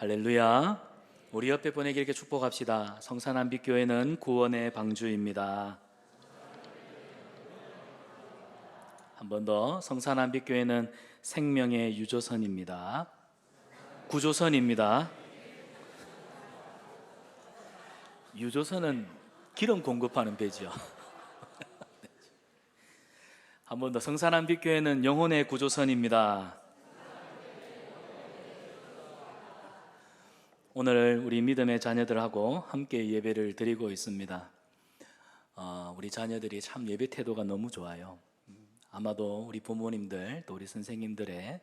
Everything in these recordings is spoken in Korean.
할렐루야. 우리 옆에 분에게 축복합시다. 성산한빛교회는 구원의 방주입니다. 한 번 더, 성산한빛교회는 생명의 유조선입니다. 구조선입니다. 유조선은 기름 공급하는 배지요. 한 번 더, 성산한빛교회는 영혼의 구조선입니다. 오늘 우리 믿음의 자녀들하고 함께 예배를 드리고 있습니다. 우리 자녀들이 참 예배 태도가 너무 좋아요. 아마도 우리 부모님들 또 우리 선생님들의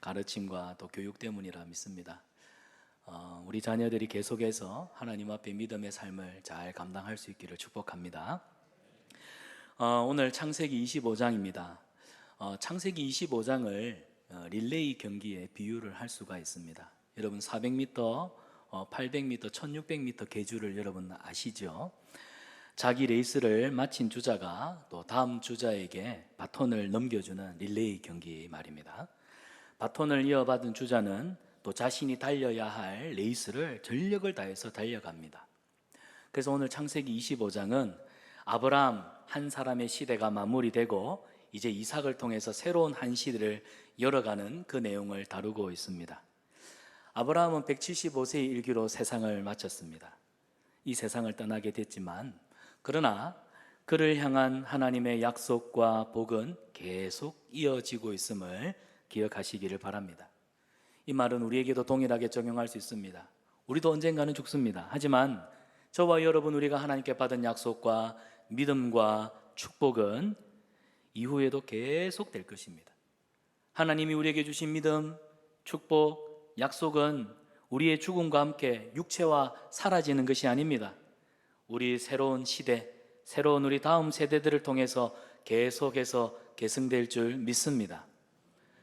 가르침과 또 교육 때문이라 믿습니다. 우리 자녀들이 계속해서 하나님 앞에 믿음의 삶을 잘 감당할 수 있기를 축복합니다. 오늘 창세기 25장입니다. 창세기 25장을 릴레이 경기에 비유를 할 수가 있습니다. 여러분 400m, 800m, 1600m 계주를 여러분 아시죠? 자기 레이스를 마친 주자가 또 다음 주자에게 바톤을 넘겨주는 릴레이 경기 말입니다. 바톤을 이어받은 주자는 또 자신이 달려야 할 레이스를 전력을 다해서 달려갑니다. 그래서 오늘 창세기 25장은 아브라함 한 사람의 시대가 마무리되고 이제 이삭을 통해서 새로운 한 시대를 열어가는 그 내용을 다루고 있습니다. 아브라함은 175세의 일기로 세상을 마쳤습니다. 이 세상을 떠나게 됐지만 그러나 그를 향한 하나님의 약속과 복은 계속 이어지고 있음을 기억하시기를 바랍니다. 이 말은 우리에게도 동일하게 적용할 수 있습니다. 우리도 언젠가는 죽습니다. 하지만 저와 여러분 우리가 하나님께 받은 약속과 믿음과 축복은 이후에도 계속 될 것입니다. 하나님이 우리에게 주신 믿음, 축복, 약속은 우리의 죽음과 함께 육체와 사라지는 것이 아닙니다. 우리 새로운 시대, 새로운 우리 다음 세대들을 통해서 계속해서 계승될 줄 믿습니다.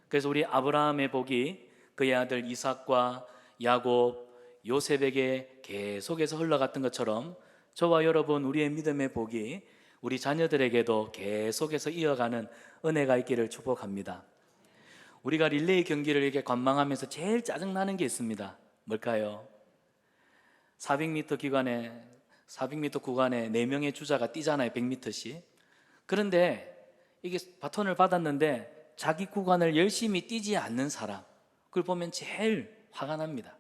그래서 우리 아브라함의 복이 그의 아들 이삭과 야곱, 요셉에게 계속해서 흘러갔던 것처럼 저와 여러분 우리의 믿음의 복이 우리 자녀들에게도 계속해서 이어가는 은혜가 있기를 축복합니다. 우리가 릴레이 경기를 이렇게 관망하면서 제일 짜증나는 게 있습니다. 뭘까요? 400m 구간에 4명의 주자가 뛰잖아요. 100m씩. 그런데 이게 바톤을 받았는데 자기 구간을 열심히 뛰지 않는 사람, 그걸 보면 제일 화가 납니다.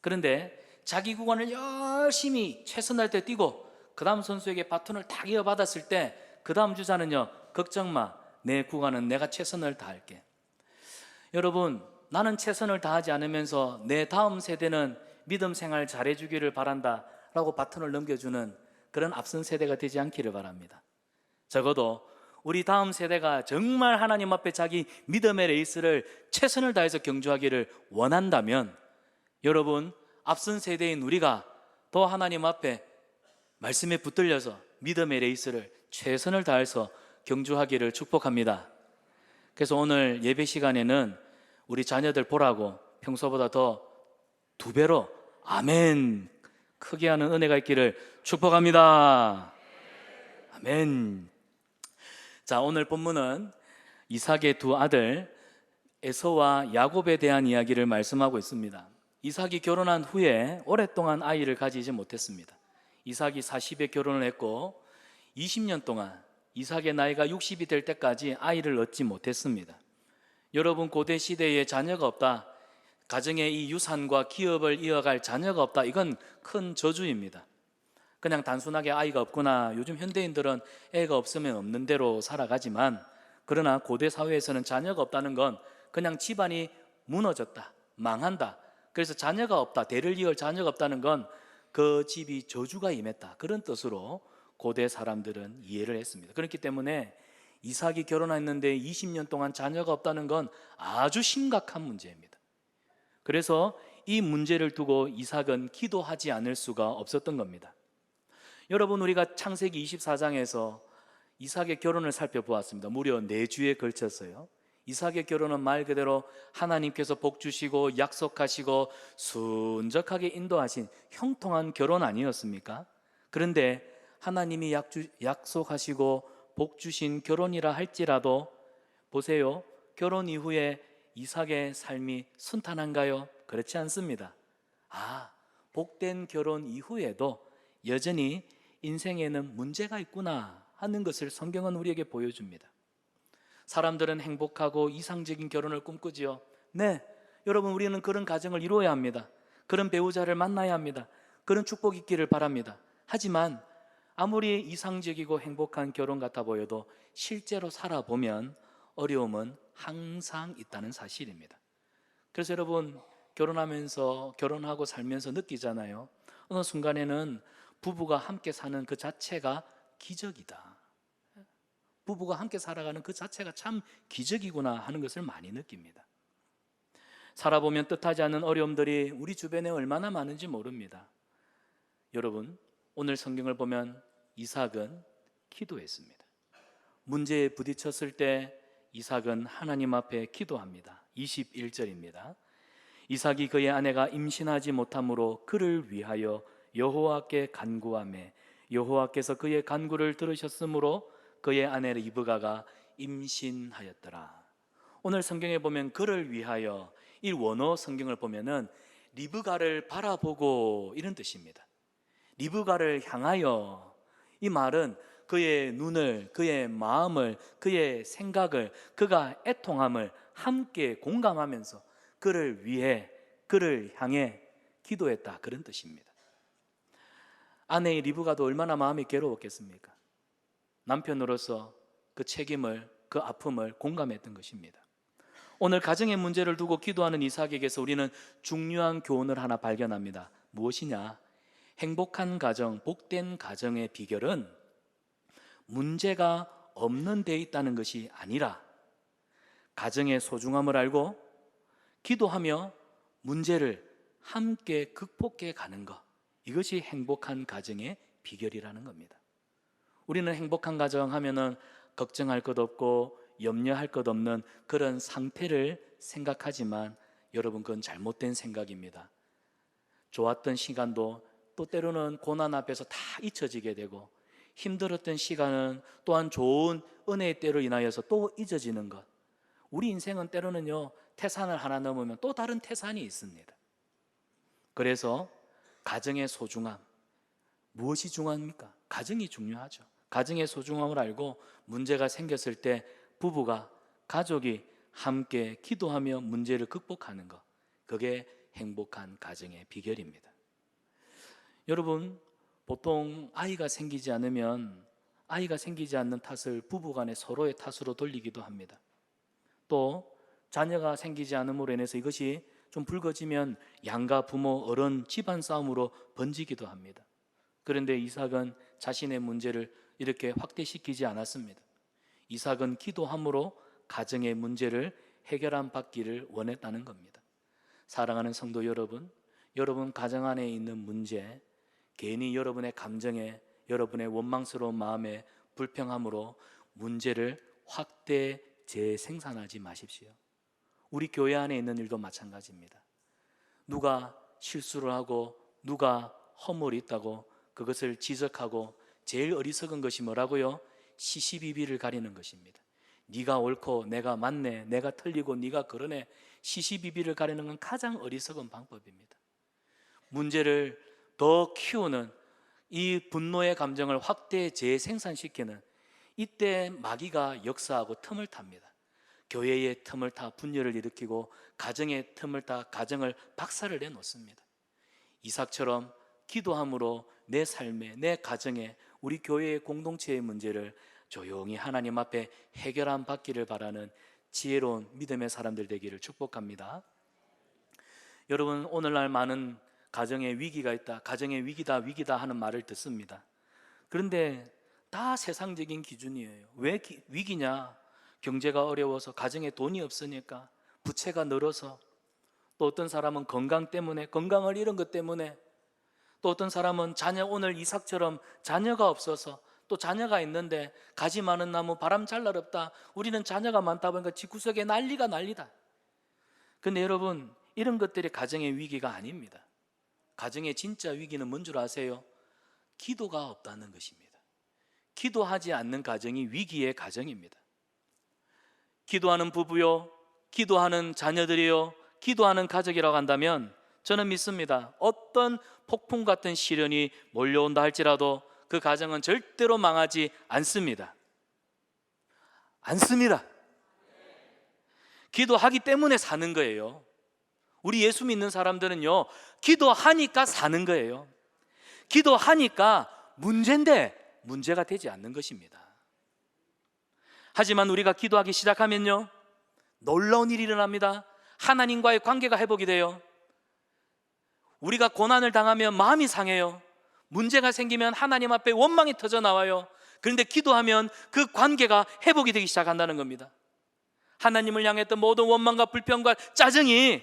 그런데 자기 구간을 열심히 최선을 다해 뛰고 그 다음 선수에게 바톤을 딱 이어받았을 때 그 다음 주자는요, 걱정 마, 내 구간은 내가 최선을 다할게. 여러분, 나는 최선을 다하지 않으면서 내 다음 세대는 믿음 생활 잘해주기를 바란다 라고 바톤을 넘겨주는 그런 앞선 세대가 되지 않기를 바랍니다. 적어도 우리 다음 세대가 정말 하나님 앞에 자기 믿음의 레이스를 최선을 다해서 경주하기를 원한다면 여러분, 앞선 세대인 우리가 더 하나님 앞에 말씀에 붙들려서 믿음의 레이스를 최선을 다해서 경주하기를 축복합니다. 그래서 오늘 예배 시간에는 우리 자녀들 보라고 평소보다 더 2배로 아멘 크게 하는 은혜가 있기를 축복합니다. 아멘. 자, 오늘 본문은 이삭의 두 아들 에서와 야곱에 대한 이야기를 말씀하고 있습니다. 이삭이 결혼한 후에 오랫동안 아이를 가지지 못했습니다. 이삭이 40에 결혼을 했고 20년 동안 이삭의 나이가 60이 될 때까지 아이를 얻지 못했습니다. 여러분, 고대 시대에 자녀가 없다, 가정의 이 유산과 기업을 이어갈 자녀가 없다, 이건 큰 저주입니다. 그냥 단순하게 아이가 없구나, 요즘 현대인들은 애가 없으면 없는 대로 살아가지만 그러나 고대 사회에서는 자녀가 없다는 건 그냥 집안이 무너졌다, 망한다. 그래서 자녀가 없다, 대를 이을 자녀가 없다는 건 그 집이 저주가 임했다, 그런 뜻으로 고대 사람들은 이해를 했습니다. 그렇기 때문에 이삭이 결혼했는데 20년 동안 자녀가 없다는 건 아주 심각한 문제입니다. 그래서 이 문제를 두고 이삭은 기도하지 않을 수가 없었던 겁니다. 여러분, 우리가 창세기 24장에서 이삭의 결혼을 살펴보았습니다. 무려 4주에 걸쳐서요. 이삭의 결혼은 말 그대로 하나님께서 복 주시고 약속하시고 순적하게 인도하신 형통한 결혼 아니었습니까? 그런데 하나님이 약속하시고 복 주신 결혼이라 할지라도 보세요, 결혼 이후에 이삭의 삶이 순탄한가요? 그렇지 않습니다. 복된 결혼 이후에도 여전히 인생에는 문제가 있구나 하는 것을 성경은 우리에게 보여줍니다. 사람들은 행복하고 이상적인 결혼을 꿈꾸지요. 네, 여러분, 우리는 그런 가정을 이루어야 합니다. 그런 배우자를 만나야 합니다. 그런 축복이 있기를 바랍니다. 하지만 아무리 이상적이고 행복한 결혼 같아 보여도 실제로 살아보면 어려움은 항상 있다는 사실입니다. 그래서 여러분, 결혼하고 살면서 느끼잖아요. 어느 순간에는 부부가 함께 사는 그 자체가 기적이다. 부부가 함께 살아가는 그 자체가 참 기적이구나 하는 것을 많이 느낍니다. 살아보면 뜻하지 않은 어려움들이 우리 주변에 얼마나 많은지 모릅니다. 여러분, 오늘 성경을 보면 이삭은 기도했습니다. 문제에 부딪혔을 때 이삭은 하나님 앞에 기도합니다. 21절입니다. 이삭이 그의 아내가 임신하지 못함으로 그를 위하여 여호와께 간구하매 여호와께서 그의 간구를 들으셨으므로 그의 아내 리브가가 임신하였더라. 오늘 성경에 보면 그를 위하여, 이 원어 성경을 보면은 리브가를 바라보고 이런 뜻입니다. 리브가를 향하여, 이 말은 그의 눈을, 그의 마음을, 그의 생각을, 그가 애통함을 함께 공감하면서 그를 위해, 그를 향해 기도했다, 그런 뜻입니다. 아내의 리브가도 얼마나 마음이 괴로웠겠습니까? 남편으로서 그 책임을, 그 아픔을 공감했던 것입니다. 오늘 가정의 문제를 두고 기도하는 이삭에게서 우리는 중요한 교훈을 하나 발견합니다. 무엇이냐? 행복한 가정, 복된 가정의 비결은 문제가 없는 데 있다는 것이 아니라 가정의 소중함을 알고 기도하며 문제를 함께 극복해 가는 것, 이것이 행복한 가정의 비결이라는 겁니다. 우리는 행복한 가정 하면은 걱정할 것 없고 염려할 것 없는 그런 상태를 생각하지만 여러분, 그건 잘못된 생각입니다. 좋았던 시간도 또 때로는 고난 앞에서 다 잊혀지게 되고, 힘들었던 시간은 또한 좋은 은혜의 때로 인하여서 또 잊어지는 것. 우리 인생은 때로는요, 태산을 하나 넘으면 또 다른 태산이 있습니다. 그래서 가정의 소중함, 무엇이 중요합니까? 가정이 중요하죠. 가정의 소중함을 알고 문제가 생겼을 때 부부가, 가족이 함께 기도하며 문제를 극복하는 것, 그게 행복한 가정의 비결입니다. 여러분, 보통 아이가 생기지 않으면 아이가 생기지 않는 탓을 부부간에 서로의 탓으로 돌리기도 합니다. 또 자녀가 생기지 않음으로 인해서 이것이 좀 불거지면 양가, 부모, 어른, 집안 싸움으로 번지기도 합니다. 그런데 이삭은 자신의 문제를 이렇게 확대시키지 않았습니다. 이삭은 기도함으로 가정의 문제를 해결한 받기를 원했다는 겁니다. 사랑하는 성도 여러분, 여러분 가정 안에 있는 문제, 괜히 여러분의 감정에, 여러분의 원망스러운 마음에 불평함으로 문제를 확대 재생산하지 마십시오. 우리 교회 안에 있는 일도 마찬가지입니다. 누가 실수를 하고 누가 허물이 있다고 그것을 지적하고, 제일 어리석은 것이 뭐라고요? 시시비비를 가리는 것입니다. 네가 옳고 내가 맞네, 내가 틀리고 네가 그러네, 시시비비를 가리는 건 가장 어리석은 방법입니다. 문제를 더 키우는, 이 분노의 감정을 확대 재생산시키는, 이때 마귀가 역사하고 틈을 탑니다. 교회의 틈을 타 분열을 일으키고 가정의 틈을 타 가정을 박살을 내놓습니다. 이삭처럼 기도함으로 내 삶에, 내 가정에, 우리 교회의 공동체의 문제를 조용히 하나님 앞에 해결한 받기를 바라는 지혜로운 믿음의 사람들 되기를 축복합니다. 여러분, 오늘날 많은 가정에 위기가 있다, 가정에 위기다 하는 말을 듣습니다. 그런데 다 세상적인 기준이에요. 왜 위기냐? 경제가 어려워서, 가정에 돈이 없으니까, 부채가 늘어서, 또 어떤 사람은 건강 때문에, 건강을 잃은 것 때문에, 또 어떤 사람은 오늘 이삭처럼 자녀가 없어서, 또 자녀가 있는데 가지 많은 나무 바람 잘 날 없다, 우리는 자녀가 많다 보니까 집구석에 난리다. 근데 여러분, 이런 것들이 가정의 위기가 아닙니다. 가정의 진짜 위기는 뭔 줄 아세요? 기도가 없다는 것입니다. 기도하지 않는 가정이 위기의 가정입니다. 기도하는 부부요, 기도하는 자녀들이요, 기도하는 가족이라고 한다면 저는 믿습니다. 어떤 폭풍 같은 시련이 몰려온다 할지라도 그 가정은 절대로 망하지 않습니다. 않습니다. 기도하기 때문에 사는 거예요. 우리 예수 믿는 사람들은요, 기도하니까 사는 거예요. 기도하니까 문제인데 문제가 되지 않는 것입니다. 하지만 우리가 기도하기 시작하면요, 놀라운 일이 일어납니다. 하나님과의 관계가 회복이 돼요. 우리가 고난을 당하면 마음이 상해요. 문제가 생기면 하나님 앞에 원망이 터져 나와요. 그런데 기도하면 그 관계가 회복이 되기 시작한다는 겁니다. 하나님을 향했던 모든 원망과 불평과 짜증이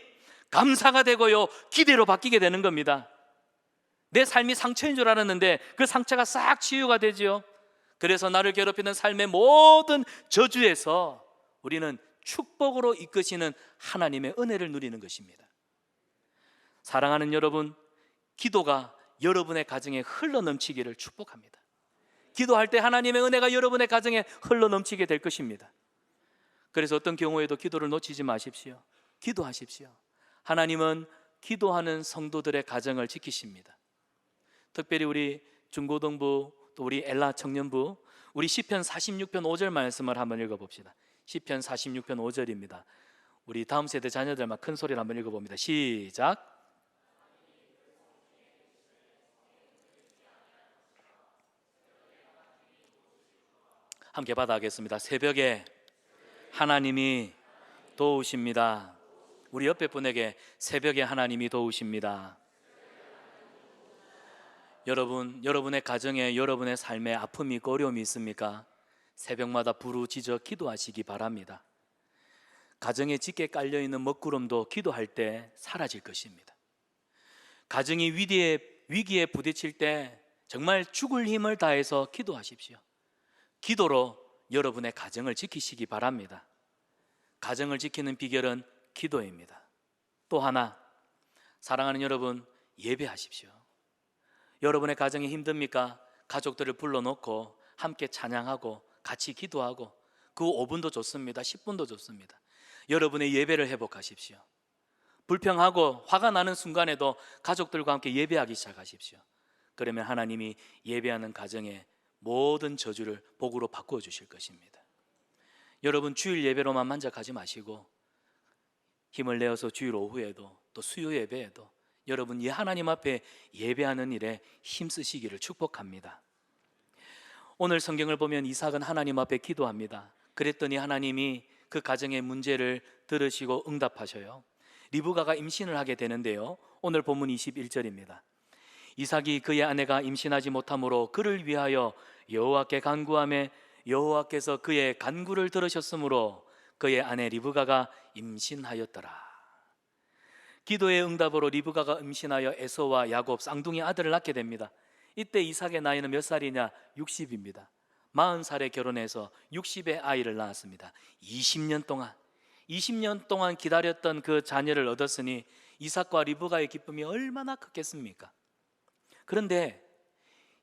감사가 되고요, 기대로 바뀌게 되는 겁니다. 내 삶이 상처인 줄 알았는데 그 상처가 싹 치유가 되지요. 그래서 나를 괴롭히는 삶의 모든 저주에서 우리는 축복으로 이끄시는 하나님의 은혜를 누리는 것입니다. 사랑하는 여러분, 기도가 여러분의 가정에 흘러넘치기를 축복합니다. 기도할 때 하나님의 은혜가 여러분의 가정에 흘러넘치게 될 것입니다. 그래서 어떤 경우에도 기도를 놓치지 마십시오. 기도하십시오. 하나님은 기도하는 성도들의 가정을 지키십니다. 특별히 우리 중고등부, 또 우리 엘라 청년부, 우리 시편 46편 5절 말씀을 한번 읽어봅시다. 시편 46편 5절입니다. 우리 다음 세대 자녀들만 큰 소리로 한번 읽어봅니다. 시작. 함께 받아가겠습니다. 새벽에 하나님이 도우십니다. 우리 옆에 분에게 새벽에 하나님이 도우십니다. 여러분의 가정에, 여러분의 삶에 아픔이 있고 어려움이 있습니까? 새벽마다 부르짖어 기도하시기 바랍니다. 가정에 짙게 깔려있는 먹구름도 기도할 때 사라질 것입니다. 가정이 위기에 부딪힐 때 정말 죽을 힘을 다해서 기도하십시오. 기도로 여러분의 가정을 지키시기 바랍니다. 가정을 지키는 비결은 기도입니다. 또 하나, 사랑하는 여러분, 예배하십시오. 여러분의 가정이 힘듭니까? 가족들을 불러놓고 함께 찬양하고 같이 기도하고, 그 5분도 좋습니다. 10분도 좋습니다. 여러분의 예배를 회복하십시오. 불평하고 화가 나는 순간에도 가족들과 함께 예배하기 시작하십시오. 그러면 하나님이 예배하는 가정에 모든 저주를 복으로 바꾸어 주실 것입니다. 여러분, 주일 예배로만 만족하지 마시고 힘을 내어서 주일 오후에도 또 수요 예배에도 여러분 하나님 앞에 예배하는 일에 힘쓰시기를 축복합니다. 오늘 성경을 보면 이삭은 하나님 앞에 기도합니다. 그랬더니 하나님이 그 가정의 문제를 들으시고 응답하셔요. 리브가가 임신을 하게 되는데요, 오늘 본문 21절입니다. 이삭이 그의 아내가 임신하지 못하므로 그를 위하여 여호와께 간구하매 여호와께서 그의 간구를 들으셨으므로 그의 아내 리브가가 임신하였더라. 기도의 응답으로 리브가가 임신하여 에서와 야곱 쌍둥이 아들을 낳게 됩니다. 이때 이삭의 나이는 몇 살이냐? 60입니다. 40살에 결혼해서 60의 아이를 낳았습니다. 20년 동안 기다렸던 그 자녀를 얻었으니 이삭과 리브가의 기쁨이 얼마나 컸겠습니까? 그런데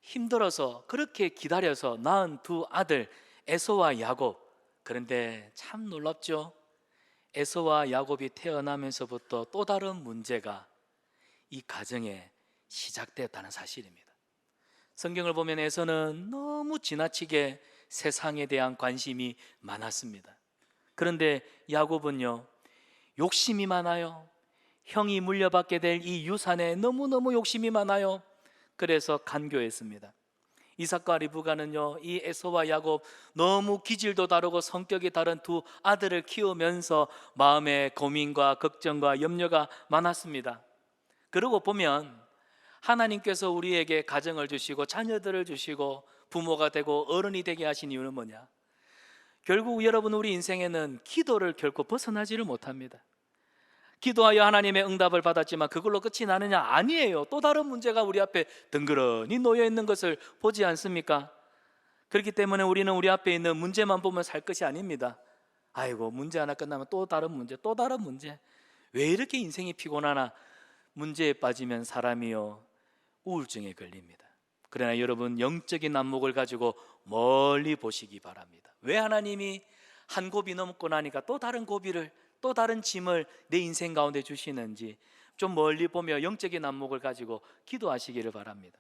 힘들어서 그렇게 기다려서 낳은 두 아들 에서와 야곱, 그런데 참 놀랍죠? 에서와 야곱이 태어나면서부터 또 다른 문제가 이 가정에 시작되었다는 사실입니다. 성경을 보면 에서는 너무 지나치게 세상에 대한 관심이 많았습니다. 그런데 야곱은요, 욕심이 많아요. 형이 물려받게 될 이 유산에 너무너무 욕심이 많아요. 그래서 간교했습니다. 이삭과 리브가는요, 이 에서와 야곱 너무 기질도 다르고 성격이 다른 두 아들을 키우면서 마음에 고민과 걱정과 염려가 많았습니다. 그러고 보면 하나님께서 우리에게 가정을 주시고 자녀들을 주시고 부모가 되고 어른이 되게 하신 이유는 뭐냐? 결국 여러분, 우리 인생에는 기도를 결코 벗어나지를 못합니다. 기도하여 하나님의 응답을 받았지만 그걸로 끝이 나느냐? 아니에요. 또 다른 문제가 우리 앞에 덩그러니 놓여 있는 것을 보지 않습니까? 그렇기 때문에 우리는 우리 앞에 있는 문제만 보면 살 것이 아닙니다. 아이고, 문제 하나 끝나면 또 다른 문제. 왜 이렇게 인생이 피곤하나? 문제에 빠지면 사람이요, 우울증에 걸립니다. 그러나 여러분, 영적인 안목을 가지고 멀리 보시기 바랍니다. 왜 하나님이 한 고비 넘고 나니까 또 다른 고비를, 또 다른 짐을 내 인생 가운데 주시는지, 좀 멀리 보며 영적인 안목을 가지고 기도하시기를 바랍니다.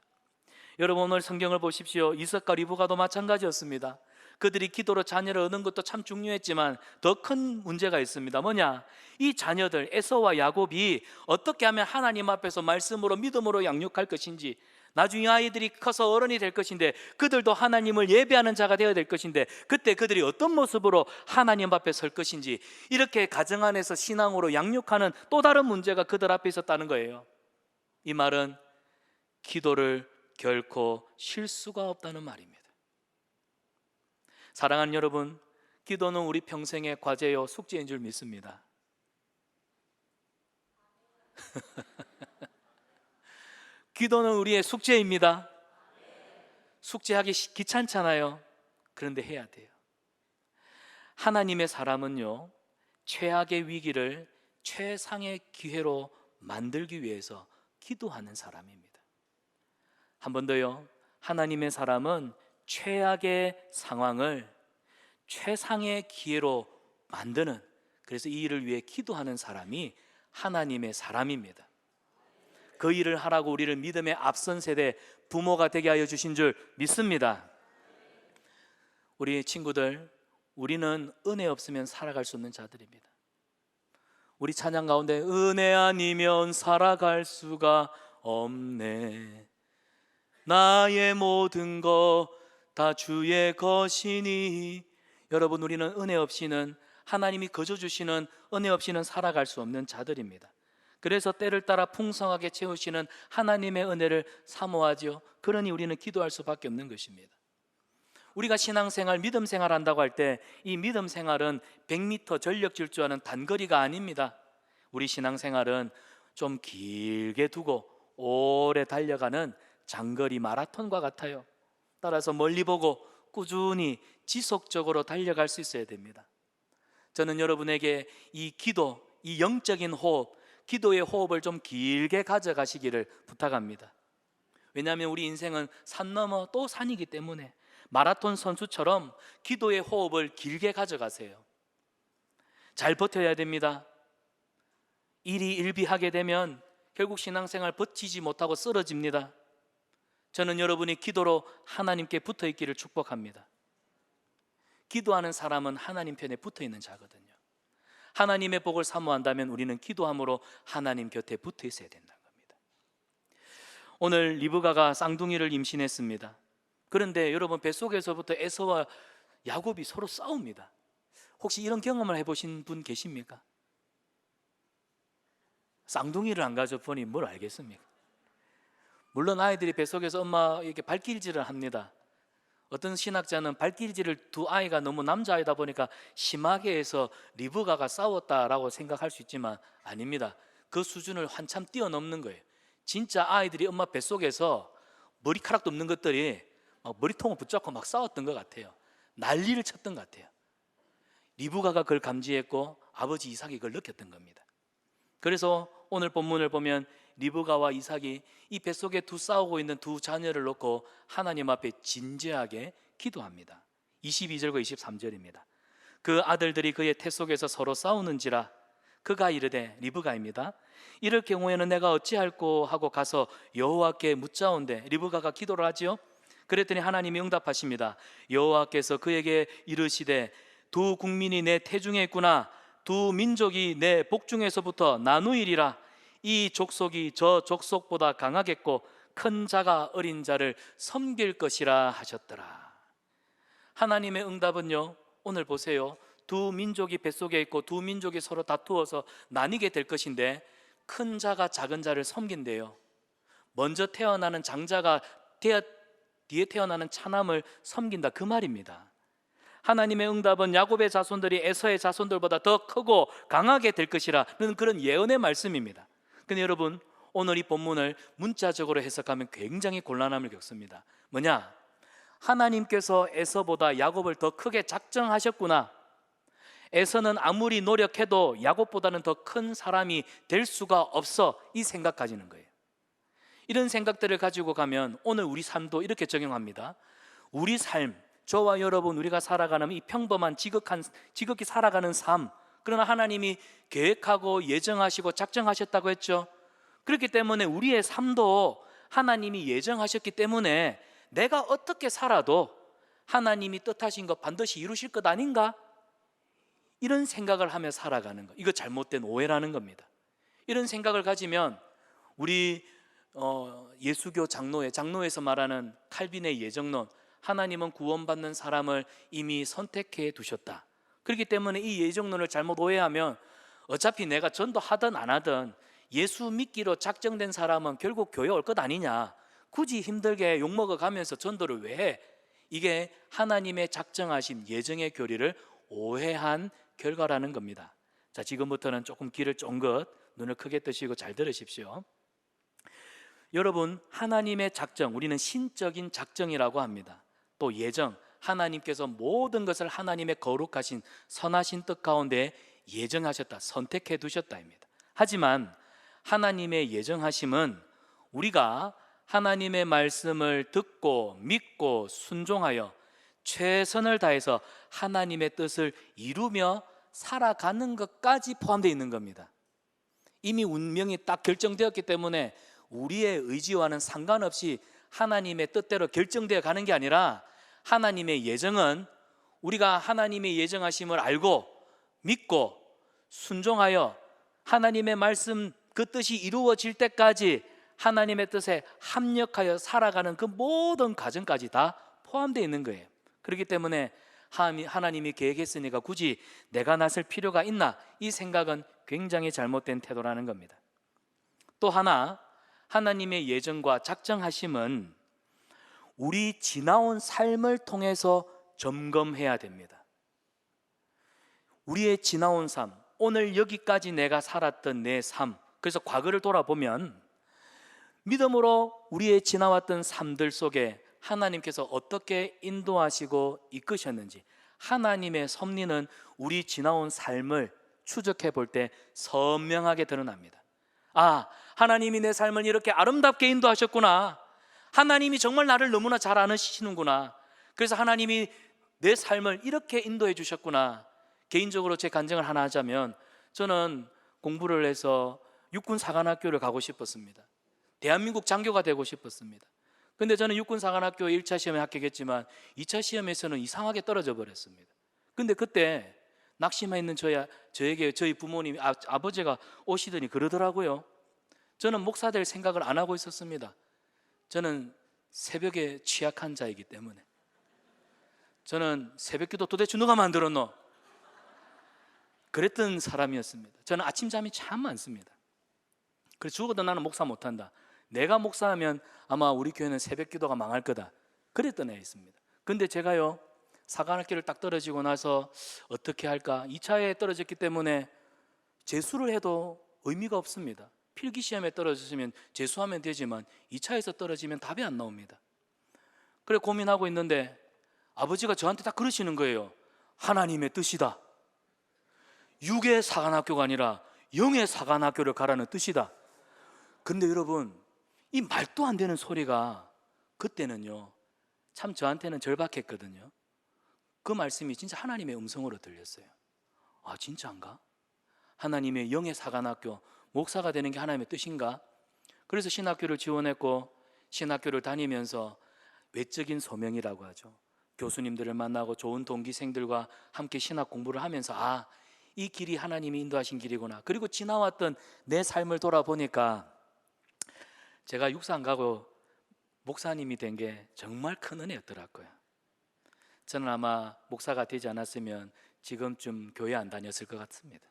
여러분, 오늘 성경을 보십시오. 이삭과 리브가도 마찬가지였습니다. 그들이 기도로 자녀를 얻는 것도 참 중요했지만 더 큰 문제가 있습니다. 뭐냐? 이 자녀들 에서와 야곱이 어떻게 하면 하나님 앞에서 말씀으로 믿음으로 양육할 것인지, 나중에 아이들이 커서 어른이 될 것인데 그들도 하나님을 예배하는 자가 되어야 될 것인데 그때 그들이 어떤 모습으로 하나님 앞에 설 것인지, 이렇게 가정 안에서 신앙으로 양육하는 또 다른 문제가 그들 앞에 있었다는 거예요. 이 말은 기도를 결코 쉴 수가 없다는 말입니다. 사랑하는 여러분, 기도는 우리 평생의 과제요 숙제인 줄 믿습니다. 기도는 우리의 숙제입니다. 숙제하기 귀찮잖아요. 그런데 해야 돼요. 하나님의 사람은요, 최악의 위기를 최상의 기회로 만들기 위해서 기도하는 사람입니다. 한 번 더요. 하나님의 사람은 최악의 상황을 최상의 기회로 만드는, 그래서 이 일을 위해 기도하는 사람이 하나님의 사람입니다. 그 일을 하라고 우리를 믿음의 앞선 세대 부모가 되게 하여 주신 줄 믿습니다. 우리 친구들, 우리는 은혜 없으면 살아갈 수 없는 자들입니다. 우리 찬양 가운데 은혜 아니면 살아갈 수가 없네, 나의 모든 것 다 주의 것이니. 여러분, 우리는 은혜 없이는, 하나님이 거저 주시는 은혜 없이는 살아갈 수 없는 자들입니다. 그래서 때를 따라 풍성하게 채우시는 하나님의 은혜를 사모하지요. 그러니 우리는 기도할 수밖에 없는 것입니다. 우리가 신앙생활, 믿음생활 한다고 할 때 이 믿음생활은 100m 전력 질주하는 단거리가 아닙니다. 우리 신앙생활은 좀 길게 두고 오래 달려가는 장거리 마라톤과 같아요. 따라서 멀리 보고 꾸준히 지속적으로 달려갈 수 있어야 됩니다. 저는 여러분에게 이 기도, 이 영적인 호흡, 기도의 호흡을 좀 길게 가져가시기를 부탁합니다. 왜냐하면 우리 인생은 산 넘어 또 산이기 때문에 마라톤 선수처럼 기도의 호흡을 길게 가져가세요. 잘 버텨야 됩니다. 일이 일비하게 되면 결국 신앙생활 버티지 못하고 쓰러집니다. 저는 여러분이 기도로 하나님께 붙어 있기를 축복합니다. 기도하는 사람은 하나님 편에 붙어 있는 자거든요. 하나님의 복을 사모한다면 우리는 기도함으로 하나님 곁에 붙어 있어야 된다는 겁니다. 오늘 리브가가 쌍둥이를 임신했습니다. 그런데 여러분, 뱃속에서부터 에서와 야곱이 서로 싸웁니다. 혹시 이런 경험을 해보신 분 계십니까? 쌍둥이를 안 가져보니 뭘 알겠습니까? 물론 아이들이 뱃속에서 엄마 이렇게 발길질을 합니다. 어떤 신학자는 발길질을 두 아이가 너무 남자아이다 보니까 심하게 해서 리브가가 싸웠다라고 생각할 수 있지만 아닙니다. 그 수준을 한참 뛰어넘는 거예요. 진짜 아이들이 엄마 뱃속에서 머리카락도 없는 것들이 막 머리통을 붙잡고 막 싸웠던 것 같아요. 난리를 쳤던 것 같아요. 리브가가 그걸 감지했고 아버지 이삭이 그걸 느꼈던 겁니다. 그래서 오늘 본문을 보면 리브가와 이삭이 이 뱃속에 싸우고 있는 두 자녀를 놓고 하나님 앞에 진지하게 기도합니다. 22절과 23절입니다. 그 아들들이 그의 태 속에서 서로 싸우는지라 그가 이르되, 리브가입니다, 이럴 경우에는 내가 어찌할꼬 하고 가서 여호와께 묻자온대. 리브가가 기도를 하지요. 그랬더니 하나님이 응답하십니다. 여호와께서 그에게 이르시되, 두 국민이 내 태중에 있구나. 두 민족이 내 복중에서부터 나누이리라. 이 족속이 저 족속보다 강하겠고 큰 자가 어린 자를 섬길 것이라 하셨더라. 하나님의 응답은요, 오늘 보세요. 두 민족이 뱃속에 있고 두 민족이 서로 다투어서 나뉘게 될 것인데 큰 자가 작은 자를 섬긴대요. 먼저 태어나는 장자가 뒤에 태어나는 차남을 섬긴다, 그 말입니다. 하나님의 응답은 야곱의 자손들이 에서의 자손들보다 더 크고 강하게 될 것이라는 그런 예언의 말씀입니다. 근데 여러분, 오늘 이 본문을 문자적으로 해석하면 굉장히 곤란함을 겪습니다. 뭐냐? 하나님께서 에서보다 야곱을 더 크게 작정하셨구나. 에서는 아무리 노력해도 야곱보다는 더 큰 사람이 될 수가 없어, 이 생각 가지는 거예요. 이런 생각들을 가지고 가면 오늘 우리 삶도 이렇게 적용합니다. 우리 삶, 저와 여러분, 우리가 살아가는 이 평범한 지극히 살아가는 삶, 그러나 하나님이 계획하고 예정하시고 작정하셨다고 했죠. 그렇기 때문에 우리의 삶도 하나님이 예정하셨기 때문에 내가 어떻게 살아도 하나님이 뜻하신 것 반드시 이루실 것 아닌가? 이런 생각을 하며 살아가는 것, 이거 잘못된 오해라는 겁니다. 이런 생각을 가지면 우리 예수교 장로에서 말하는 칼빈의 예정론, 하나님은 구원받는 사람을 이미 선택해 두셨다. 그렇기 때문에 이 예정론을 잘못 오해하면 어차피 내가 전도하든 안 하든 예수 믿기로 작정된 사람은 결국 교회 올 것 아니냐, 굳이 힘들게 욕먹어 가면서 전도를 왜 해? 이게 하나님의 작정하신 예정의 교리를 오해한 결과라는 겁니다. 자, 지금부터는 조금 귀를 쫑긋 눈을 크게 뜨시고 잘 들으십시오. 여러분, 하나님의 작정, 우리는 신적인 작정이라고 합니다. 또 예정, 하나님께서 모든 것을 하나님의 거룩하신 선하신 뜻 가운데 예정하셨다, 선택해 두셨다입니다. 하지만 하나님의 예정하심은 우리가 하나님의 말씀을 듣고 믿고 순종하여 최선을 다해서 하나님의 뜻을 이루며 살아가는 것까지 포함되어 있는 겁니다. 이미 운명이 딱 결정되었기 때문에 우리의 의지와는 상관없이 하나님의 뜻대로 결정되어 가는 게 아니라, 하나님의 예정은 우리가 하나님의 예정하심을 알고 믿고 순종하여 하나님의 말씀 그 뜻이 이루어질 때까지 하나님의 뜻에 합력하여 살아가는 그 모든 과정까지 다 포함되어 있는 거예요. 그렇기 때문에 하나님이 계획했으니까 굳이 내가 나설 필요가 있나, 이 생각은 굉장히 잘못된 태도라는 겁니다. 또 하나, 하나님의 예정과 작정하심은 우리 지나온 삶을 통해서 점검해야 됩니다. 우리의 지나온 삶, 오늘 여기까지 내가 살았던 내 삶, 그래서 과거를 돌아보면 믿음으로 우리의 지나왔던 삶들 속에 하나님께서 어떻게 인도하시고 이끄셨는지, 하나님의 섭리는 우리 지나온 삶을 추적해 볼 때 선명하게 드러납니다. 아, 하나님이 내 삶을 이렇게 아름답게 인도하셨구나. 하나님이 정말 나를 너무나 잘 아시는구나. 그래서 하나님이 내 삶을 이렇게 인도해 주셨구나. 개인적으로 제 간증을 하나 하자면, 저는 공부를 해서 육군사관학교를 가고 싶었습니다. 대한민국 장교가 되고 싶었습니다. 근데 저는 육군사관학교 1차 시험에 합격했지만 2차 시험에서는 이상하게 떨어져 버렸습니다. 근데 그때 낙심해 있는 저에게 저희 부모님이, 아버지가 오시더니 그러더라고요. 저는 목사 될 생각을 안 하고 있었습니다. 저는 새벽에 취약한 자이기 때문에. 저는 새벽기도 도대체 누가 만들었노? 그랬던 사람이었습니다. 저는 아침잠이 참 많습니다. 그래서 죽어도 나는 목사 못한다. 내가 목사하면 아마 우리 교회는 새벽기도가 망할 거다. 그랬던 애였습니다. 근데 제가요, 사관학교를 딱 떨어지고 나서 어떻게 할까? 2차에 떨어졌기 때문에 재수를 해도 의미가 없습니다. 필기시험에 떨어졌으면 재수하면 되지만 2차에서 떨어지면 답이 안 나옵니다. 그래 고민하고 있는데 아버지가 저한테 딱 그러시는 거예요. 하나님의 뜻이다. 육의 사관학교가 아니라 영의 사관학교를 가라는 뜻이다. 근데 여러분, 이 말도 안 되는 소리가 그때는요, 참 저한테는 절박했거든요. 그 말씀이 진짜 하나님의 음성으로 들렸어요. 아, 진짜인가? 하나님의 영의 사관학교, 목사가 되는 게 하나님의 뜻인가? 그래서 신학교를 지원했고, 신학교를 다니면서 외적인 소명이라고 하죠. 교수님들을 만나고 좋은 동기생들과 함께 신학 공부를 하면서, 아, 이 길이 하나님이 인도하신 길이구나. 그리고 지나왔던 내 삶을 돌아보니까 제가 육사 안 가고 목사님이 된 게 정말 큰 은혜였더라고요. 저는 아마 목사가 되지 않았으면 지금쯤 교회 안 다녔을 것 같습니다.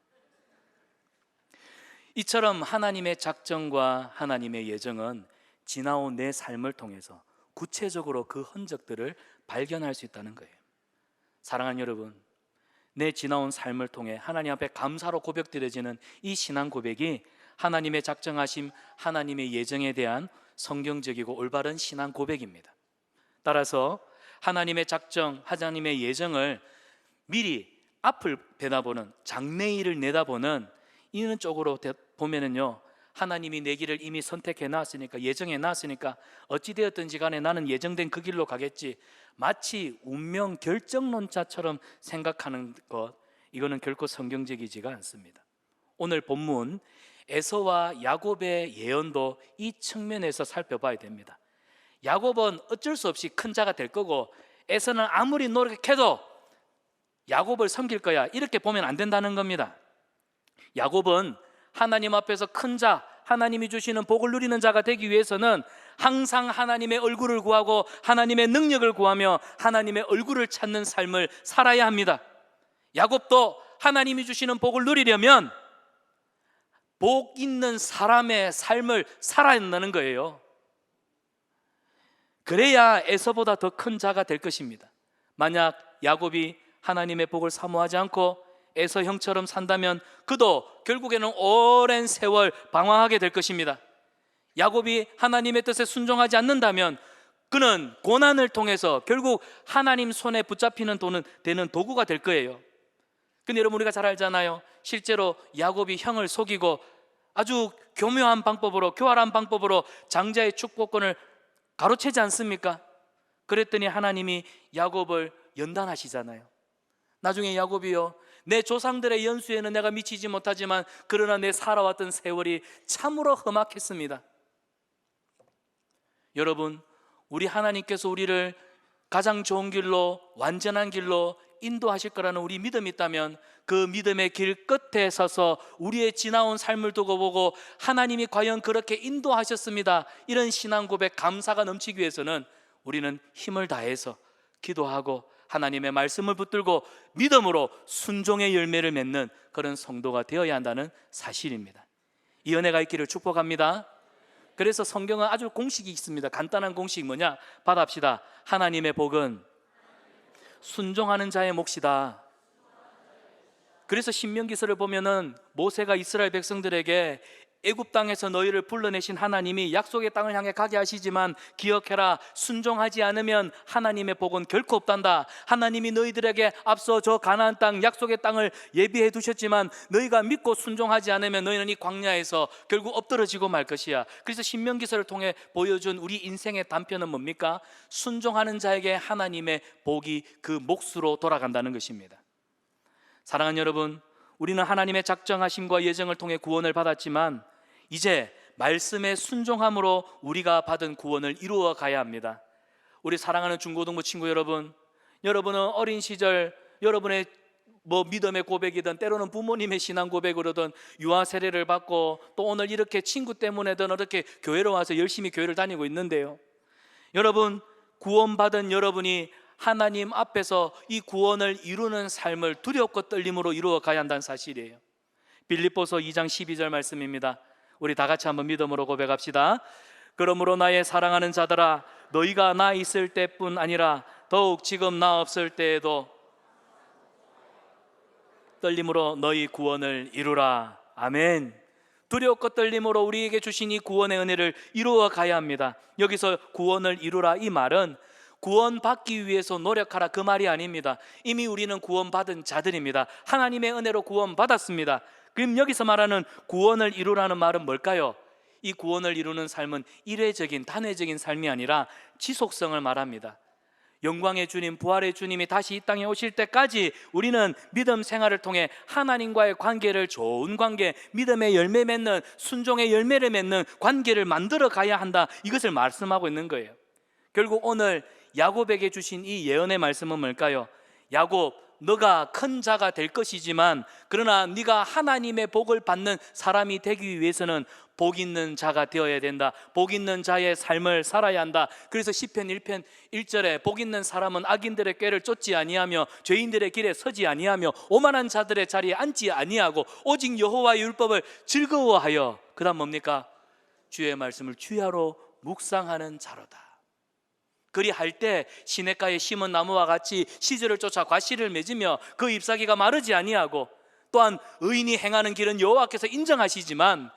이처럼 하나님의 작정과 하나님의 예정은 지나온 내 삶을 통해서 구체적으로 그 흔적들을 발견할 수 있다는 거예요. 사랑하는 여러분, 내 지나온 삶을 통해 하나님 앞에 감사로 고백드려지는 이 신앙 고백이 하나님의 작정하심, 하나님의 예정에 대한 성경적이고 올바른 신앙 고백입니다. 따라서 하나님의 작정, 하나님의 예정을 미리 앞을 내다보는, 장래일을 내다보는 이런 쪽으로 보면은요, 하나님이 내 길을 이미 선택해 놨으니까, 예정해 놨으니까 어찌되었든지 간에 나는 예정된 그 길로 가겠지, 마치 운명 결정론자처럼 생각하는 것, 이거는 결코 성경적이지가 않습니다. 오늘 본문 에서와 야곱의 예언도 이 측면에서 살펴봐야 됩니다. 야곱은 어쩔 수 없이 큰 자가 될 거고, 에서는 아무리 노력해도 야곱을 섬길 거야, 이렇게 보면 안 된다는 겁니다. 야곱은 하나님 앞에서 큰 자, 하나님이 주시는 복을 누리는 자가 되기 위해서는 항상 하나님의 얼굴을 구하고 하나님의 능력을 구하며 하나님의 얼굴을 찾는 삶을 살아야 합니다. 야곱도 하나님이 주시는 복을 누리려면 복 있는 사람의 삶을 살아야 한다는 거예요. 그래야 에서보다 더 큰 자가 될 것입니다. 만약 야곱이 하나님의 복을 사모하지 않고 에서 형처럼 산다면 그도 결국에는 오랜 세월 방황하게 될 것입니다. 야곱이 하나님의 뜻에 순종하지 않는다면 그는 고난을 통해서 결국 하나님 손에 붙잡히는 되는 도구가 될 거예요. 근데 여러분, 우리가 잘 알잖아요. 실제로 야곱이 형을 속이고 아주 교묘한 방법으로, 교활한 방법으로 장자의 축복권을 가로채지 않습니까? 그랬더니 하나님이 야곱을 연단하시잖아요. 나중에 야곱이요, 내 조상들의 연수에는 내가 미치지 못하지만 그러나 내 살아왔던 세월이 참으로 험악했습니다. 여러분, 우리 하나님께서 우리를 가장 좋은 길로, 완전한 길로 인도하실 거라는 우리 믿음이 있다면 그 믿음의 길 끝에 서서 우리의 지나온 삶을 두고 보고 하나님이 과연 그렇게 인도하셨습니다, 이런 신앙 고백, 감사가 넘치기 위해서는 우리는 힘을 다해서 기도하고 하나님의 말씀을 붙들고 믿음으로 순종의 열매를 맺는 그런 성도가 되어야 한다는 사실입니다. 이 은혜가 있기를 축복합니다. 그래서 성경은 아주 공식이 있습니다. 간단한 공식, 뭐냐? 받아합시다. 하나님의 복은 순종하는 자의 몫이다. 그래서 신명기서를 보면은 모세가 이스라엘 백성들에게 애굽 땅에서 너희를 불러내신 하나님이 약속의 땅을 향해 가게 하시지만 기억해라, 순종하지 않으면 하나님의 복은 결코 없단다. 하나님이 너희들에게 앞서 저 가나안 땅, 약속의 땅을 예비해 두셨지만 너희가 믿고 순종하지 않으면 너희는 이 광야에서 결국 엎드러지고 말 것이야. 그래서 신명기서를 통해 보여준 우리 인생의 단편은 뭡니까? 순종하는 자에게 하나님의 복이 그 몫으로 돌아간다는 것입니다. 사랑하는 여러분, 우리는 하나님의 작정하심과 예정을 통해 구원을 받았지만 이제 말씀의 순종함으로 우리가 받은 구원을 이루어 가야 합니다. 우리 사랑하는 중고등부 친구 여러분, 여러분은 어린 시절 여러분의 믿음의 고백이든 때로는 부모님의 신앙 고백으로든 유아 세례를 받고 또 오늘 이렇게 친구 때문에든 이렇게 교회로 와서 열심히 교회를 다니고 있는데요, 여러분, 구원받은 여러분이 하나님 앞에서 이 구원을 이루는 삶을 두렵고 떨림으로 이루어 가야 한다는 사실이에요. 빌립보서 2장 12절 말씀입니다. 우리 다 같이 한번 믿음으로 고백합시다. 그러므로 나의 사랑하는 자들아, 너희가 나 있을 때뿐 아니라 더욱 지금 나 없을 때에도 떨림으로 너희 구원을 이루라. 아멘. 두렵고 떨림으로 우리에게 주신 이 구원의 은혜를 이루어 가야 합니다. 여기서 구원을 이루라, 이 말은 구원받기 위해서 노력하라, 그 말이 아닙니다. 이미 우리는 구원받은 자들입니다. 하나님의 은혜로 구원받았습니다. 그럼 여기서 말하는 구원을 이루라는 말은 뭘까요? 이 구원을 이루는 삶은 일회적인, 단회적인 삶이 아니라 지속성을 말합니다. 영광의 주님, 부활의 주님이 다시 이 땅에 오실 때까지 우리는 믿음 생활을 통해 하나님과의 관계를, 좋은 관계, 믿음의 열매 맺는, 순종의 열매를 맺는 관계를 만들어 가야 한다, 이것을 말씀하고 있는 거예요. 결국 오늘 야곱에게 주신 이 예언의 말씀은 뭘까요? 야곱, 너가 큰 자가 될 것이지만 그러나 네가 하나님의 복을 받는 사람이 되기 위해서는 복 있는 자가 되어야 된다. 복 있는 자의 삶을 살아야 한다. 그래서 시편 1편 1절에 복 있는 사람은 악인들의 꾀를 쫓지 아니하며 죄인들의 길에 서지 아니하며 오만한 자들의 자리에 앉지 아니하고 오직 여호와의 율법을 즐거워하여, 그 다음 뭡니까? 주의 말씀을 주야로 묵상하는 자로다. 그리할 때 시냇가에 심은 나무와 같이 시절을 쫓아 과실을 맺으며 그 잎사귀가 마르지 아니하고, 또한 의인이 행하는 길은 여호와께서 인정하시지만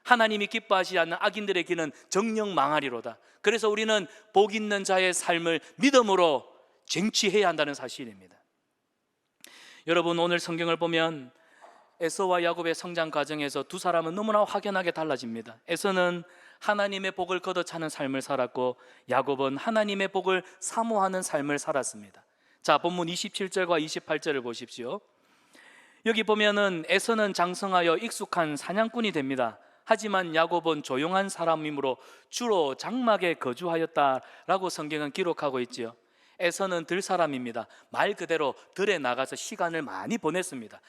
하나님이 기뻐하지 않는 악인들의 길은 정녕 망하리로다. 그래서 우리는 복 있는 자의 삶을 믿음으로 쟁취해야 한다는 사실입니다. 여러분, 오늘 성경을 보면 에서와 야곱의 성장 과정에서 두 사람은 너무나 확연하게 달라집니다. 에서는 하나님의 복을 걷어차는 삶을 살았고 야곱은 하나님의 복을 사모하는 삶을 살았습니다. 자, 본문 27절과 28절을 보십시오. 여기 보면은 에서는 장성하여 익숙한 사냥꾼이 됩니다. 하지만 야곱은 조용한 사람이므로 주로 장막에 거주하였다라고 성경은 기록하고 있지요. 에서는 들사람입니다. 말 그대로 들에 나가서 시간을 많이 보냈습니다.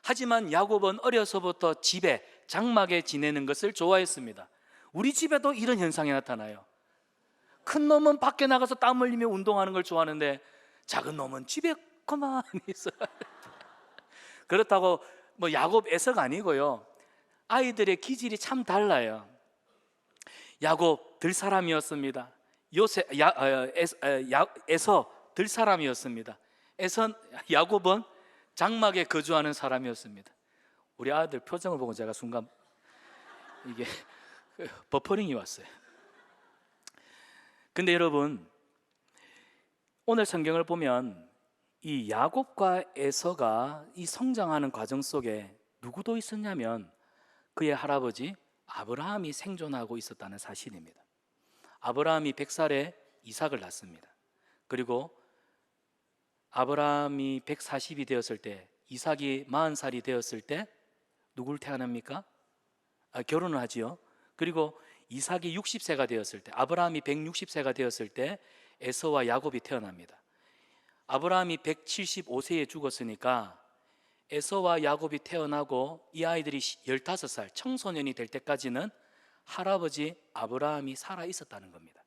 하지만 야곱은 어려서부터 집에 장막에 지내는 것을 좋아했습니다. 우리 집에도 이런 현상이 나타나요. 큰 놈은 밖에 나가서 땀 흘리며 운동하는 걸 좋아하는데 작은 놈은 집에 가만히 있어요. 그렇다고 뭐 야곱 에서가 아니고요, 아이들의 기질이 참 달라요. 야곱 들사람이었습니다. 에서 들사람이었습니다. 야곱은 장막에 거주하는 사람이었습니다. 우리 아들 표정을 보고 제가 순간 이게 버퍼링이 왔어요. 근데 여러분, 오늘 성경을 보면 이 야곱과 에서가 이 성장하는 과정 속에 누구도 있었냐면 그의 할아버지 아브라함이 생존하고 있었다는 사실입니다. 아브라함이 100살에 이삭을 낳습니다. 그리고 아브라함이 140이 되었을 때, 이삭이 40살이 되었을 때 누굴 태어납니까? 결혼을 하지요. 그리고 이삭이 60세가 되었을 때, 아브라함이 160세가 되었을 때 에서와 야곱이 태어납니다. 아브라함이 175세에 죽었으니까 에서와 야곱이 태어나고 이 아이들이 15살 청소년이 될 때까지는 할아버지 아브라함이 살아 있었다는 겁니다.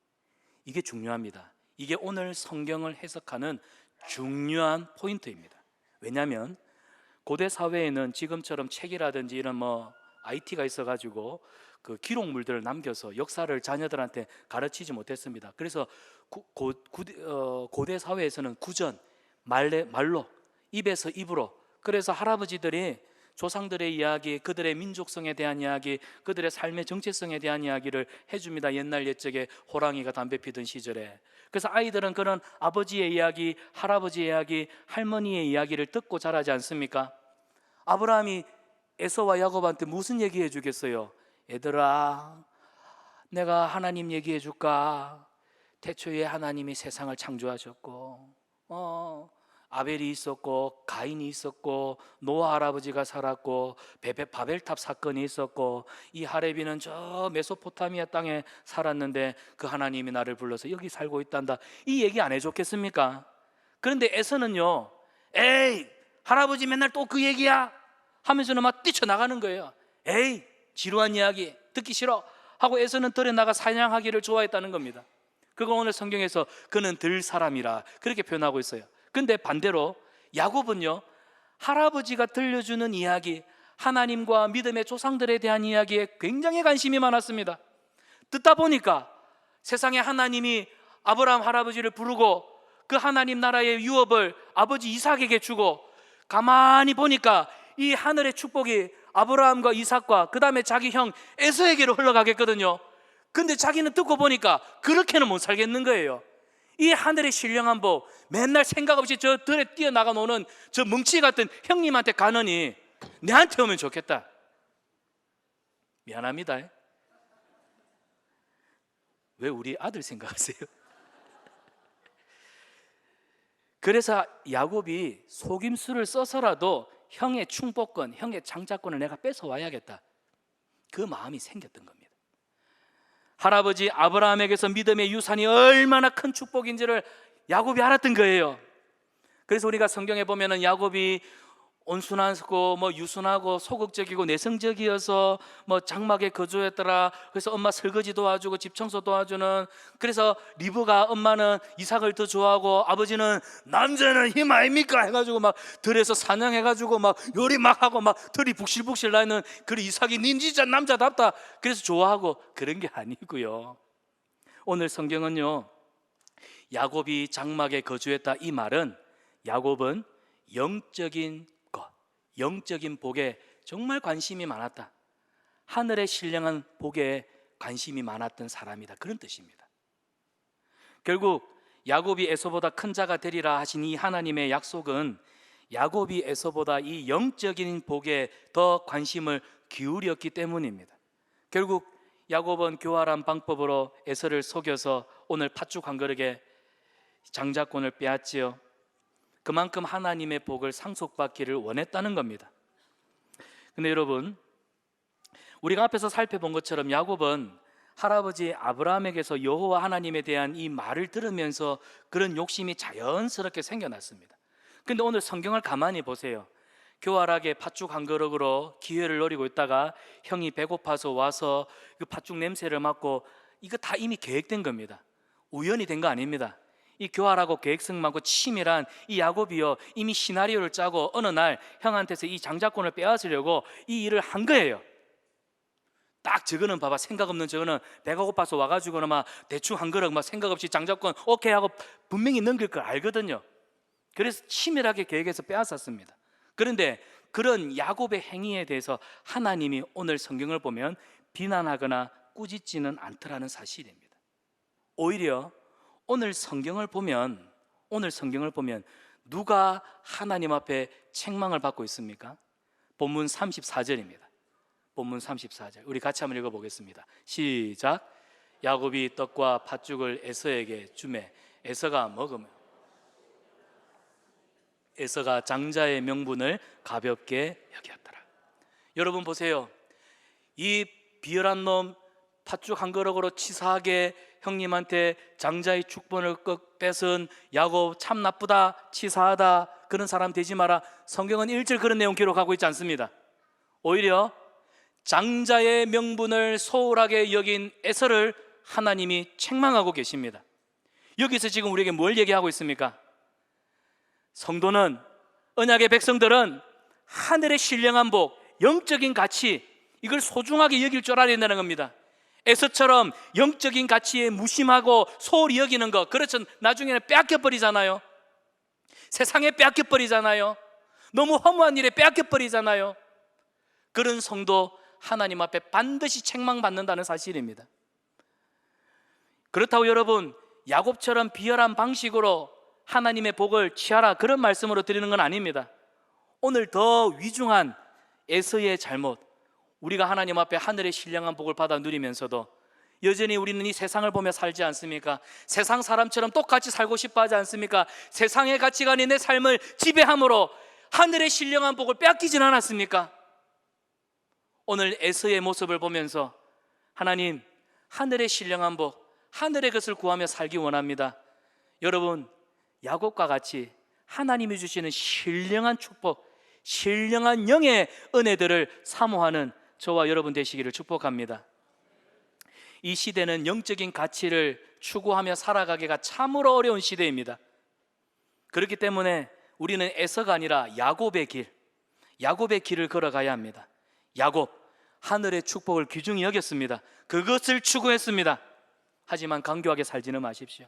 이게 중요합니다. 이게 오늘 성경을 해석하는 중요한 포인트입니다. 왜냐하면 고대 사회에는 지금처럼 책이라든지 이런 IT가 있어가지고 그 기록물들을 남겨서 역사를 자녀들한테 가르치지 못했습니다. 그래서 고대 사회에서는 구전, 말로, 입에서 입으로, 그래서 할아버지들이 조상들의 이야기, 그들의 민족성에 대한 이야기, 그들의 삶의 정체성에 대한 이야기를 해줍니다. 옛날 옛적에 호랑이가 담배 피던 시절에. 그래서 아이들은 그런 아버지의 이야기, 할아버지의 이야기, 할머니의 이야기를 듣고 자라지 않습니까? 아브라함이 에서와 야곱한테 무슨 얘기해 주겠어요? 얘들아, 내가 하나님 얘기해 줄까? 태초에 하나님이 세상을 창조하셨고 아벨이 있었고 가인이 있었고 노아 할아버지가 살았고 바벨탑 사건이 있었고 이 하렙이는 저 메소포타미아 땅에 살았는데 그 하나님이 나를 불러서 여기 살고 있단다. 이 얘기 안 해줬겠습니까? 그런데 에서는요, 에이 할아버지 맨날 또 그 얘기야 하면서는 막 뛰쳐나가는 거예요. 에이 지루한 이야기 듣기 싫어 하고 에서는 들에 나가 사냥하기를 좋아했다는 겁니다. 그거 오늘 성경에서 그는 들사람이라 그렇게 표현하고 있어요. 근데 반대로 야곱은요, 할아버지가 들려주는 이야기, 하나님과 믿음의 조상들에 대한 이야기에 굉장히 관심이 많았습니다. 듣다 보니까 세상에 하나님이 아브라함 할아버지를 부르고 그 하나님 나라의 유업을 아버지 이삭에게 주고, 가만히 보니까 이 하늘의 축복이 아브라함과 이삭과 그 다음에 자기 형 에서에게로 흘러가겠거든요. 근데 자기는 듣고 보니까 그렇게는 못 살겠는 거예요. 이 하늘의 신령한 복, 맨날 생각 없이 저 들에 뛰어나가 노는 저 뭉치 같은 형님한테 가느니 내한테 오면 좋겠다. 미안합니다. 왜 우리 아들 생각하세요? 그래서 야곱이 속임수를 써서라도 형의 충복권, 형의 장자권을 내가 뺏어와야겠다, 그 마음이 생겼던 겁니다. 할아버지 아브라함에게서 믿음의 유산이 얼마나 큰 축복인지를 야곱이 알았던 거예요. 그래서 우리가 성경에 보면은 야곱이 온순하고 유순하고 소극적이고 내성적이어서 장막에 거주했더라. 그래서 엄마 설거지 도와주고 집 청소 도와주는, 그래서 리브가 엄마는 이삭을 더 좋아하고 아버지는 남자는 힘 아닙니까 해가지고 막 들에서 사냥해가지고 막 요리 막 하고 막 털이 북실북실 나는, 그래 이삭이 닌 진짜 남자답다 그래서 좋아하고, 그런 게 아니고요. 오늘 성경은요, 야곱이 장막에 거주했다 이 말은 야곱은 영적인 복에 정말 관심이 많았다, 하늘의 신령한 복에 관심이 많았던 사람이다, 그런 뜻입니다. 결국 야곱이 에서보다 큰 자가 되리라 하신 이 하나님의 약속은 야곱이 에서보다 이 영적인 복에 더 관심을 기울였기 때문입니다. 결국 야곱은 교활한 방법으로 에서를 속여서 오늘 팥죽 한 그릇에 장자권을 빼앗지요. 그만큼 하나님의 복을 상속받기를 원했다는 겁니다. 근데 여러분, 우리가 앞에서 살펴본 것처럼 야곱은 할아버지 아브라함에게서 여호와 하나님에 대한 이 말을 들으면서 그런 욕심이 자연스럽게 생겨났습니다. 근데 오늘 성경을 가만히 보세요. 교활하게 팥죽 한 그릇으로 기회를 노리고 있다가 형이 배고파서 와서 그 팥죽 냄새를 맡고, 이거 다 이미 계획된 겁니다. 우연이 된 거 아닙니다. 이 교활하고 계획성 많고 치밀한 이 야곱이요, 이미 시나리오를 짜고 어느 날 형한테서 이 장자권을 빼앗으려고 이 일을 한 거예요. 딱 저거는 봐봐, 생각 없는 저거는 배가 고파서 와가지고는 막 대충 한 그릇 막 생각 없이 장자권 오케이 하고 분명히 넘길 걸 알거든요. 그래서 치밀하게 계획해서 빼앗았습니다. 그런데 그런 야곱의 행위에 대해서 하나님이 오늘 성경을 보면 비난하거나 꾸짖지는 않더라는 사실입니다. 오히려 오늘 성경을 보면 누가 하나님 앞에 책망을 받고 있습니까? 본문 34절입니다. 본문 34절 우리 같이 한번 읽어보겠습니다. 시작. 야곱이 떡과 팥죽을 에서에게 주매 에서가 먹으며 에서가 장자의 명분을 가볍게 여겼더라. 여러분 보세요. 이 비열한 놈 팥죽 한 그릇으로 치사하게 형님한테 장자의 축본을 뺏은 야곱 참 나쁘다, 치사하다, 그런 사람 되지 마라. 성경은 1절 그런 내용 기록하고 있지 않습니다. 오히려 장자의 명분을 소홀하게 여긴 에서를 하나님이 책망하고 계십니다. 여기서 지금 우리에게 뭘 얘기하고 있습니까? 성도는, 언약의 백성들은 하늘의 신령한 복, 영적인 가치, 이걸 소중하게 여길 줄 알아야 된다는 겁니다. 에서처럼 영적인 가치에 무심하고 소홀히 여기는 것, 그렇죠. 나중에는 빼앗겨버리잖아요. 세상에 빼앗겨버리잖아요. 너무 허무한 일에 빼앗겨버리잖아요. 그런 성도 하나님 앞에 반드시 책망받는다는 사실입니다. 그렇다고 여러분, 야곱처럼 비열한 방식으로 하나님의 복을 취하라, 그런 말씀으로 드리는 건 아닙니다. 오늘 더 위중한 에서의 잘못, 우리가 하나님 앞에 하늘의 신령한 복을 받아 누리면서도 여전히 우리는 이 세상을 보며 살지 않습니까? 세상 사람처럼 똑같이 살고 싶어 하지 않습니까? 세상의 가치관이 내 삶을 지배함으로 하늘의 신령한 복을 빼앗기진 않았습니까? 오늘 에서의 모습을 보면서 하나님, 하늘의 신령한 복, 하늘의 것을 구하며 살기 원합니다. 여러분, 야곱과 같이 하나님이 주시는 신령한 축복, 신령한 영의 은혜들을 사모하는 저와 여러분 되시기를 축복합니다. 이 시대는 영적인 가치를 추구하며 살아가기가 참으로 어려운 시대입니다. 그렇기 때문에 우리는 에서가 아니라 야곱의 길을 걸어가야 합니다. 야곱, 하늘의 축복을 귀중히 여겼습니다. 그것을 추구했습니다. 하지만 강교하게 살지는 마십시오.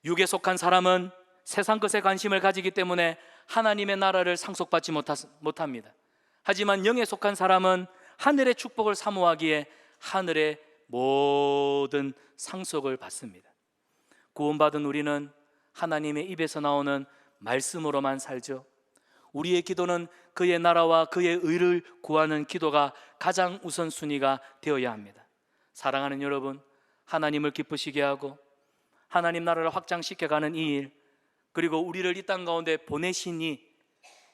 육에 속한 사람은 세상 것에 관심을 가지기 때문에 하나님의 나라를 상속받지 못합니다. 하지만 영에 속한 사람은 하늘의 축복을 사모하기에 하늘의 모든 상속을 받습니다. 구원받은 우리는 하나님의 입에서 나오는 말씀으로만 살죠. 우리의 기도는 그의 나라와 그의 의를 구하는 기도가 가장 우선순위가 되어야 합니다. 사랑하는 여러분, 하나님을 기쁘시게 하고 하나님 나라를 확장시켜가는 이 일, 그리고 우리를 이 땅 가운데 보내시니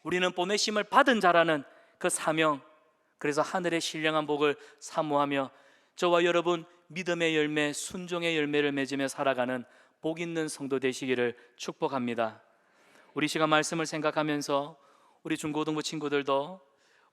우리는 보내심을 받은 자라는 그 사명, 그래서 하늘의 신령한 복을 사모하며 저와 여러분 믿음의 열매, 순종의 열매를 맺으며 살아가는 복 있는 성도 되시기를 축복합니다. 우리 시간 말씀을 생각하면서 우리 중고등부 친구들도